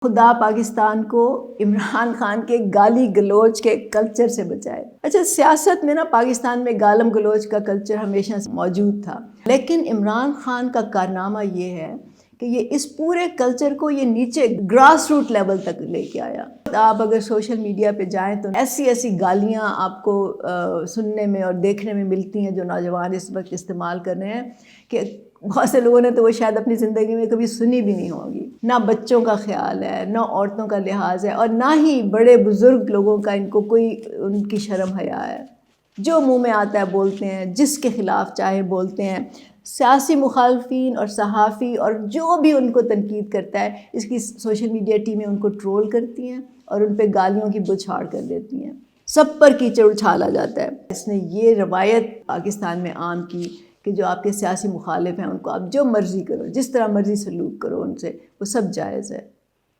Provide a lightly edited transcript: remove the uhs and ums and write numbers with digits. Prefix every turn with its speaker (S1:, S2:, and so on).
S1: खुदा पाकिस्तान को इमरान खान के गाली गलोच के कल्चर से बचाए। अच्छा, सियासत में ना पाकिस्तान में गालम गलोच का कल्चर हमेशा से मौजूद था, लेकिन इमरान खान का कारनामा ये है कि ये इस पूरे कल्चर को ये नीचे ग्रास रूट लेवल तक लेके आया। आप अगर सोशल मीडिया पे जाएं तो ऐसी ऐसी गालियां आपको सुनने में और देखने में मिलती हैं जो नौजवान इस वक्त इस्तेमाल कर रहे हैं कि बहुत से लोगों ने तो वो शायद अपनी ज़िंदगी में कभी सुनी भी नहीं होगी। ना बच्चों का ख्याल है, ना औरतों का लिहाज है, और ना ही बड़े बुज़ुर्ग लोगों का इनको कोई उनकी शर्म हया है। जो मुंह में आता है बोलते हैं, जिसके ख़िलाफ़ चाहे बोलते हैं। सियासी मुखालफिन और सहाफ़ी और जो भी उनको तनकीद करता है, इसकी सोशल मीडिया टीमें उनको ट्रोल करती हैं और उन पर गालियों की बौछार कर देती हैं। सब पर कीचड़ उछाला जाता है। इसने ये रवायत पाकिस्तान में आम की कि जो आपके सियासी मुखालिफ हैं उनको आप जो मर्ज़ी करो, जिस तरह मर्ज़ी सलूक करो उनसे, वो सब जायज़ है।